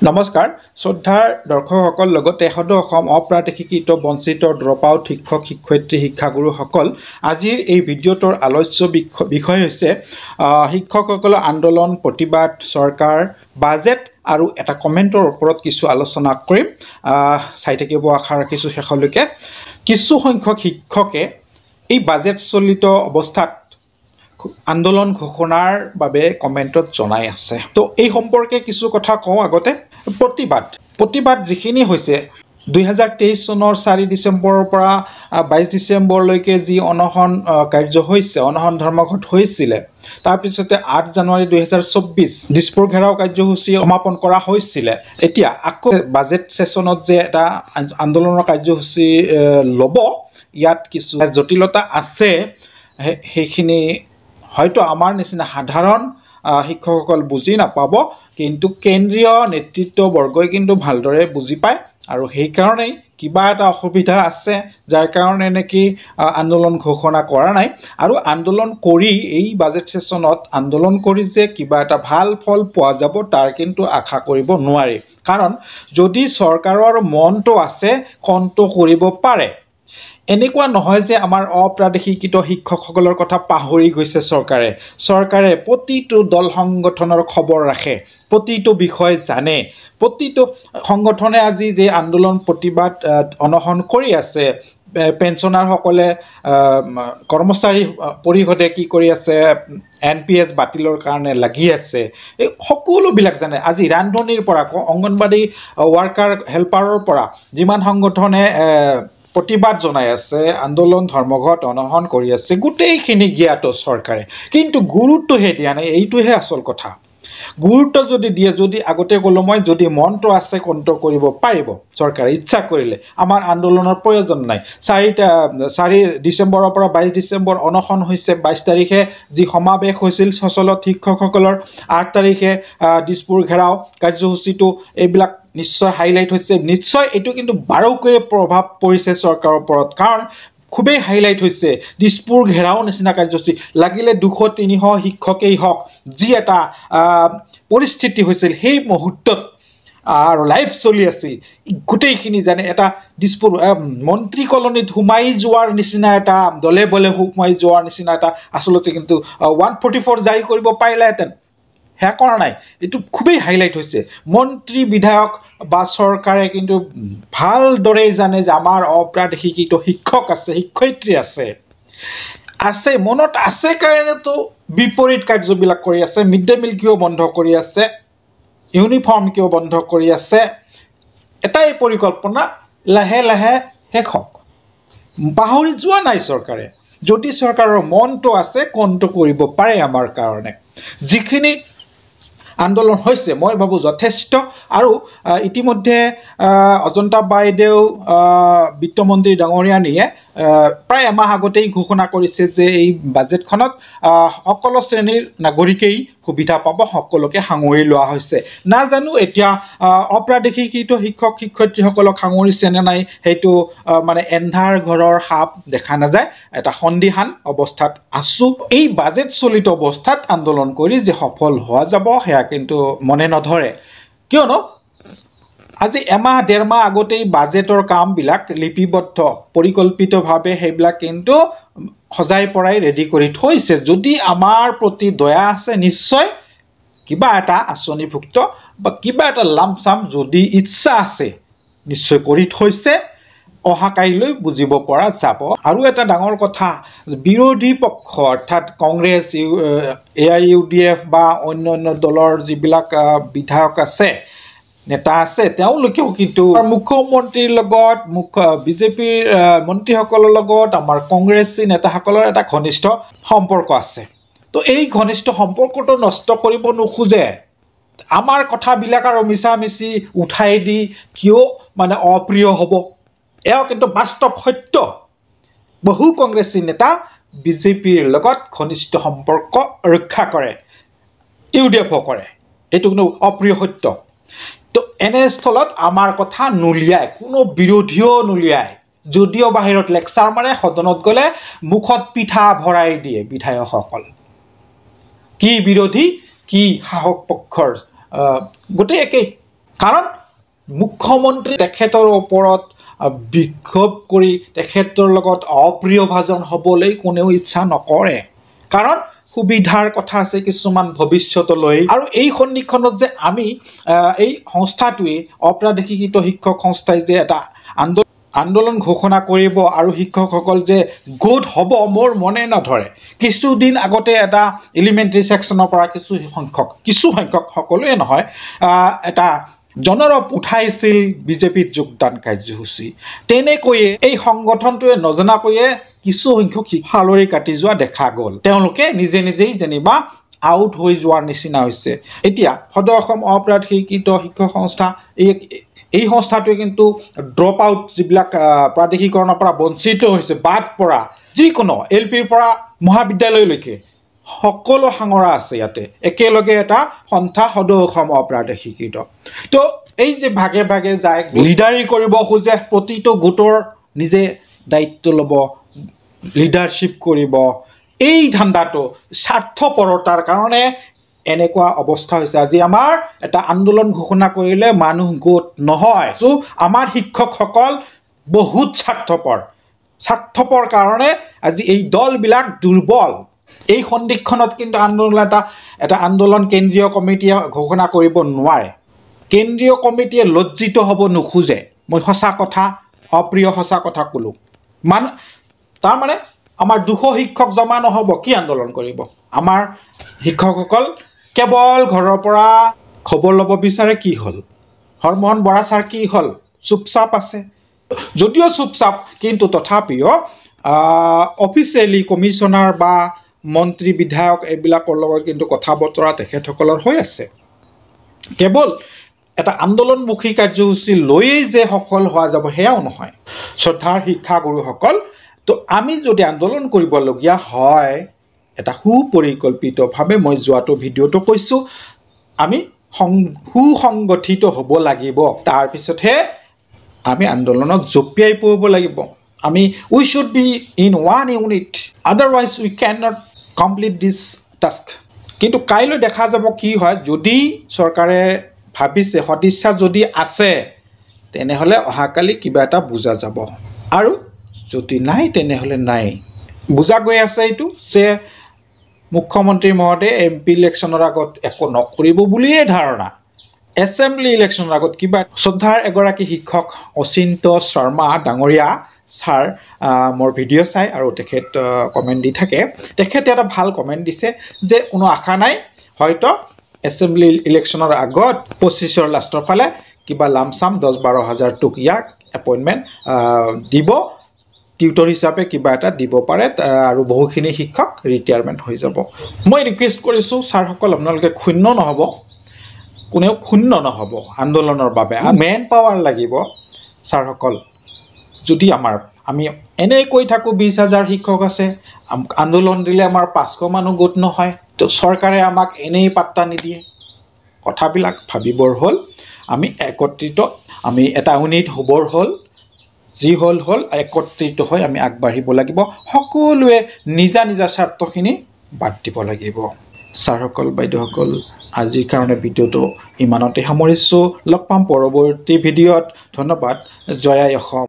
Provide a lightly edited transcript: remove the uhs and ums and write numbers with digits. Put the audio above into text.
নমস্কাৰ শ্ৰদ্ধাৰ দৰ্শকসকল লগতে অসম অপ্ৰাদেশিকৃত বঞ্চিত ড্ৰপ আউট শিক্ষক শিক্ষয়িত্ৰী শিক্ষাগুৰুসকল আজিৰ এই ভিডিঅ'টোৰ আলোচ্য বিষয় হৈছে শিক্ষকসকলৰ আন্দোলন প্ৰতিবাদ চৰকাৰ বাজেট আৰু এটা কমেণ্টৰ ওপৰত কিছু আলোচনা কৰিম চাই থাকিব আশা ৰাখিছোঁ শেষলৈকে কিছু সংখ্যক শিক্ষকে এই বাজেট চলিত অৱস্থাত আন্দোলন ঘোষণাৰ বাবে কমেণ্টত জনাই আছে তো এই সম্পৰ্কে কিছু কথা কওঁ আগতে প্ৰতিবাদ যিখিনি হৈছে 2023 চনৰ 4 ডিচেম্বৰৰ পৰা 22 ডিচেম্বৰলৈকে যি অনশন কাৰ্য হৈছে অনশন ধৰ্মঘট হৈছিলে তাৰ পিছতে 8 জানুৱাৰী 2024 দিছপুৰ ঘেৰাও কাৰ্যসূচী সমাপন কৰা হৈছিলে এতিয়া আকৌ বাজেট সেশনত যে এটা আন্দোলনৰ কাৰ্যসূচী ল'ব ইয়াত কিছু জটিলতা আছে সেইখিনি হয়তো আমাৰ নিচিনা সাধাৰণ শিক্ষকসকল বুজি নাপাব কিন্তু কেন্দ্ৰীয় নেতৃত্ববৰ্গই কিন্তু ভালদৰে বুজি পায় আৰু সেই কাৰণেই কিবা এটা অসুবিধা আছে যাৰ কাৰণে নেকি আন্দোলন ঘোষণা কৰা নাই আৰু আন্দোলন কৰি এই বাজেট সেশনত আন্দোলন কৰি যে কিবা এটা ভাল ফল পোৱা যাব তাৰ কিন্তু আশা কৰিব নোৱাৰি কাৰণ যদি চৰকাৰৰ মনটো আছে কণ্টো কৰিব পাৰে এনেকুৱা নহয় যে আমাৰ অপ্ৰাদেশিকৃত শিক্ষকসকলৰ কথা পাহৰি গৈছে চৰকাৰে প্ৰতিটো দল সংগঠনৰ খবৰ ৰাখে প্ৰতিটো বিষয় জানে প্ৰতিটো সংগঠনে আজি যে আন্দোলন প্ৰতিবাদ অনশন কৰি আছে পেঞ্চনাৰসকলে কৰ্মচাৰী পৰিষদে কি কৰি আছে NPS বাতিলৰ কাৰণে লাগি আছে এই সকলোবিলাক জানে আজি ৰান্ধনীৰ পৰা অংগনবাড়ী ৱাৰ্কাৰ হেল্পাৰৰ পৰা যিমান সংগঠনে প্ৰতিবাদ জনাই আছে আন্দোলন ধৰ্মঘট অনশন কৰি আছে গোটেইখিনি জ্ঞাত চৰকাৰে কিন্তু গুৰুত্বহে দিয়া নাই এইটোহে আচল কথা গুৰুত্ব যদি দিয়ে যদি আগতে ক'লো মই যদি মনটো আছে কণ্ট্ৰল কৰিব পাৰিব চৰকাৰে ইচ্ছা কৰিলে আমাৰ আন্দোলনৰ প্ৰয়োজন নাই 4 ডিচেম্বৰৰ পৰা 22 ডিচেম্বৰ অনশন হৈছে 22 তাৰিখে যি সমাৱেশ হৈছিল সচলত শিক্ষকসকলৰ 8 তাৰিখে দিছপুৰ ঘেৰাও কাৰ্যসূচীটো এইবিলাক নিশ্চয় হাইলাইট হৈছে নিশ্চয় এটো কিন্তু বাৰকৈ প্ৰভাৱ পৰিছে চৰকাৰৰ ওপৰত কাৰণ খুবেই হাইলাইট হৈছে দিছপুৰ ঘেৰাও নিচিনা কাৰ্যসূচী লাগিলে 200-300 শিক্ষকেই হওক যি এটা পৰিস্থিতি হৈছিল সেই মুহূৰ্তত আৰু লাইভ চলি আছিল গোটেইখিনি জানে এটা দিছপুৰ মন্ত্ৰী কলনীত হুমাই যোৱাৰ নিচিনা এটা দলে বলে হুমাই যোৱাৰ নিচিনা এটা আসলতে কিন্তু 144 জাৰি কৰিব পাৰিলেহেঁতেন হে কৰা নাই এটো খুবেই হাইলাইট হৈছে মন্ত্ৰী বিধায়ক বা চৰকাৰে কিন্তু ভালদৰে জানে যে আমাৰ অপ্ৰাদেশিকৃত শিক্ষক আছে শিক্ষয়িত্ৰী আছে মনত আছে কাৰণেতো বিপৰীত কাৰ্যবিলাক কৰি আছে মিড ডে মিল কিয় বন্ধ কৰি আছে ইউনিফৰ্ম কিয় বন্ধ কৰি আছে এটাই পৰিকল্পনা লাহে লাহে শেষ হওক পাহৰি যোৱা নাই চৰকাৰে যদি চৰকাৰৰ মনটো আছে কণ্ট্ৰল কৰিব পাৰে আমাৰ কাৰণে যিখিনি আন্দোলন হৈছে মই ভাবো যথেষ্ট আৰু ইতিমধ্যে অজন্তা বাইদেউ বিত্তমন্ত্ৰী ডাঙৰীয়ানীয়ে প্ৰায় এমাহ আগতেই ঘোষণা কৰিছে যে এই বাজেটখনত সকলো শ্ৰেণীৰ নাগৰিকেই সুবিধা পাব সকলোকে সাঙুৰি লোৱা হৈছে না জানো এতিয়া অপ্ৰাদেশিকৃত শিক্ষক শিক্ষয়িত্ৰীসকলক সাঙুৰিছে নে নাই সেইটো মানে এন্ধাৰ ঘৰৰ সাপ দেখা নাযায় এটা সন্দিহান অৱস্থাত আছো এই বাজেট চলিত অৱস্থাত আন্দোলন কৰি যে সফল হোৱা যাব হেয়া কিন্তু মনে নধৰে কিয়নো আজি এমাহ ডেৰ মাহ আগতেই বাজেটৰ কামবিলাক লিপিবদ্ধ পৰিকল্পিতভাৱে সেইবিলাক কিন্তু সজাই পৰাই ৰেডি কৰি থৈছে যদি আমাৰ প্ৰতি দয়া আছে নিশ্চয় কিবা এটা আঁচনিভুক্ত বা কিবা এটা লামচাম যদি ইচ্ছা আছে নিশ্চয় কৰি থৈছে অহা কাইলৈ বুজিব পৰা যাব আৰু এটা ডাঙৰ কথা বিৰোধী পক্ষ অৰ্থাৎ কংগ্ৰেছ AIUDF বা অন্য দলৰ যিবিলাক বিধায়ক আছে নেতা আছে তেওঁলোকেও কিন্তু মুখ্যমন্ত্ৰীৰ লগত বিজেপিৰ মন্ত্ৰীসকলৰ লগত আমাৰ কংগ্ৰেছী নেতাসকলৰ এটা ঘনিষ্ঠ সম্পৰ্ক আছে তো এই ঘনিষ্ঠ সম্পৰ্কটো নষ্ট কৰিব নোখোজে আমাৰ কথাবিলাক আৰু মিছামিছি উঠাই দি কিয় মানে অপ্ৰিয় হ'ব এও কিন্তু বাস্তৱ সত্য বহু কংগ্ৰেছী নেতা বিজেপিৰ লগত ঘনিষ্ঠ সম্পৰ্ক ৰক্ষা কৰে UDF কৰে এইটো কিন্তু অপ্ৰিয় সত্য তো এনে স্থলত আমাৰ কথা নুলিয়ায় কোনো বিৰোধীও নুলিয়ায় যদিও বাহিৰত লেকচাৰ মাৰে সদনত গ'লে মুখত পিঠা ভৰাই দিয়ে বিধায়কসকল কি বিৰোধী কি শাসক পক্ষৰ গোটেই একেই কাৰণ মুখ্যমন্ত্ৰী তেখেতৰ ওপৰত বিক্ষোভ কৰি তেখেতৰ লগত অপ্ৰিয় ভাজন হ'বলৈ কোনেও ইচ্ছা নকৰে কাৰণ সুবিধাৰ কথা আছে কিছুমান ভৱিষ্যতলৈ আৰু এই সন্ধিক্ষণত যে আমি এই সংস্থাটোৱে অপ্ৰাদেশিকৃত শিক্ষক সংস্থাই যে এটা আন্দোলন ঘোষণা কৰিব আৰু শিক্ষকসকল যে গোট হ'ব মোৰ মনে নধৰে কিছুদিন আগতে এটা এলিমেণ্টাৰী ছেকশ্যনৰ পৰা কিছু সংখ্যক সকলোৱে নহয় এটা জনৰপ উঠাইছিল বিজেপিত যোগদান কাৰ্যসূচী তেনেকৈয়ে এই সংগঠনটোৱে নজনাকৈয়ে কিছু সংখ্যক হালৰি কাটি যোৱা দেখা গ'ল তেওঁলোকে নিজে নিজেই যেনিবা আউট হৈ যোৱাৰ নিচিনা হৈছে এতিয়া সদৌ অসম অপ্ৰাদেশিকৃত শিক্ষক সংস্থা এই সংস্থাটোৱে কিন্তু ড্ৰপ আউট যিবিলাক প্ৰাদেশিকৰণৰ পৰা বঞ্চিত হৈছে বাদ পৰা যিকোনো LPৰ পৰা মহাবিদ্যালয়লৈকে সকলো সাঙৰা আছে ইয়াতে একেলগে এটা সন্থা সদৌ অসম অপ্ৰাদেশিকৃত তো এই যে ভাগে ভাগে যায় লিডাৰি কৰিব খোজে প্ৰতিটো গোটৰ নিজে দায়িত্ব ল'ব লিডাৰশ্বিপ কৰিব এই ধান্দাটো স্বাৰ্থপৰতাৰ কাৰণে এনেকুৱা অৱস্থা হৈছে আজি আমাৰ এটা আন্দোলন ঘোষণা কৰিলে মানুহ গোট নহয় সো আমাৰ শিক্ষকসকল বহুত স্বাৰ্থপৰ কাৰণে আজি এই দলবিলাক দুৰ্বল এই সন্ধিক্ষণত কিন্তু এটা আন্দোলন কেন্দ্ৰীয় কমিটিয়ে ঘোষণা কৰিব নোৱাৰে কেন্দ্ৰীয় কমিটিয়ে লজ্জিত হ'ব নোখোজে মই সঁচা কথা অপ্ৰিয় সঁচা কথা ক'লোঁ তাৰমানে আমাৰ 200 শিক্ষক জমা নহ'ব কি আন্দোলন কৰিব আমাৰ শিক্ষকসকল কেৱল ঘৰৰ পৰা খবৰ ল'ব বিচাৰে কি হ'ল হৰমোহন বৰা ছাৰ কি হ'ল চুপচাপ আছে যদিও চুপচাপ কিন্তু তথাপিও অফিচিয়েলি কমিশনাৰ বা মন্ত্ৰী বিধায়ক এইবিলাকৰ লগত কিন্তু কথা বতৰা তেখেতসকলৰ হৈ আছে কেৱল এটা আন্দোলনমুখী কাৰ্যসূচী লৈয়ে যে সফল হোৱা যাব সেয়াও নহয় শ্ৰদ্ধাৰ শিক্ষাগুৰুসকল তো আমি যদি আন্দোলন কৰিবলগীয়া হয় এটা সুপৰিকল্পিতভাৱে মই যোৱাটো ভিডিঅ'টো কৈছোঁ আমি সুসংগঠিত হ'ব লাগিব তাৰপিছতহে আমি আন্দোলনত জঁপিয়াই পৰিব লাগিব we should be in one unit otherwise we cannot complete this task কিন্তু কাইলৈ দেখা যাব কি হয় যদি চৰকাৰে ভাবিছে সদিচ্ছা যদি আছে তেনেহলে অহাকালি কিবা এটা বুজা যাব আৰু যদি নাই তেনেহলে নাই বুজা গৈ আছে এইটো যে মুখ্যমন্ত্ৰী মহোদয় MP ইলেকশ্যনৰ আগত একো নকৰিব বুলিয়ে ধাৰণা এছেম্বলি ইলেকশ্যনৰ আগত কিবা শ্ৰদ্ধাৰ এগৰাকী শিক্ষক অচিন্ত শৰ্মা ডাঙৰীয়া ছাৰ মোৰ ভিডিঅ' চাই আৰু তেখেত কমেণ্ট দি থাকে তেখেতে এটা ভাল কমেণ্ট দিছে যে কোনো আশা নাই হয়তো এছেম্বলি ইলেকশ্যনৰ আগত 25ৰ লাষ্টৰ ফালে কিবা লামচাম 10-12 হাজাৰ টকীয়া এপইণ্টমেণ্ট দিব টিউটৰ হিচাপে কিবা এটা দিব পাৰে আৰু বহুখিনি শিক্ষক ৰিটায়াৰমেণ্ট হৈ যাব মই ৰিকুৱেষ্ট কৰিছোঁ ছাৰসকল আপোনালোকে ক্ষুণ্ণ নহ'ব কোনেও ক্ষুণ্ণ নহ'ব আন্দোলনৰ বাবে মেন পাৱাৰ লাগিব ছাৰসকল যদি আমি এনেই কৈ থাকোঁ 20,000 শিক্ষক আছে আন্দোলন দিলে আমাৰ 500 মানুহ গোট নহয় তো চৰকাৰে আমাক এনেই পাত্তা নিদিয়ে কথাবিলাক ভাবিবৰ হ'ল আমি একত্ৰিত আমি এটা ইউনিট হ'বৰ হ'ল যি হ'ল একত্ৰিত হৈ আমি আগবাঢ়িব লাগিব সকলোৱে নিজা নিজা স্বাৰ্থখিনি বাদ দিব লাগিব ছাৰসকল বাইদেউসকল আজিৰ কাৰণে ভিডিঅ'টো ইমানতে সামৰিছোঁ লগ পাম পৰৱৰ্তী ভিডিঅ'ত ধন্যবাদ জয় আই অসম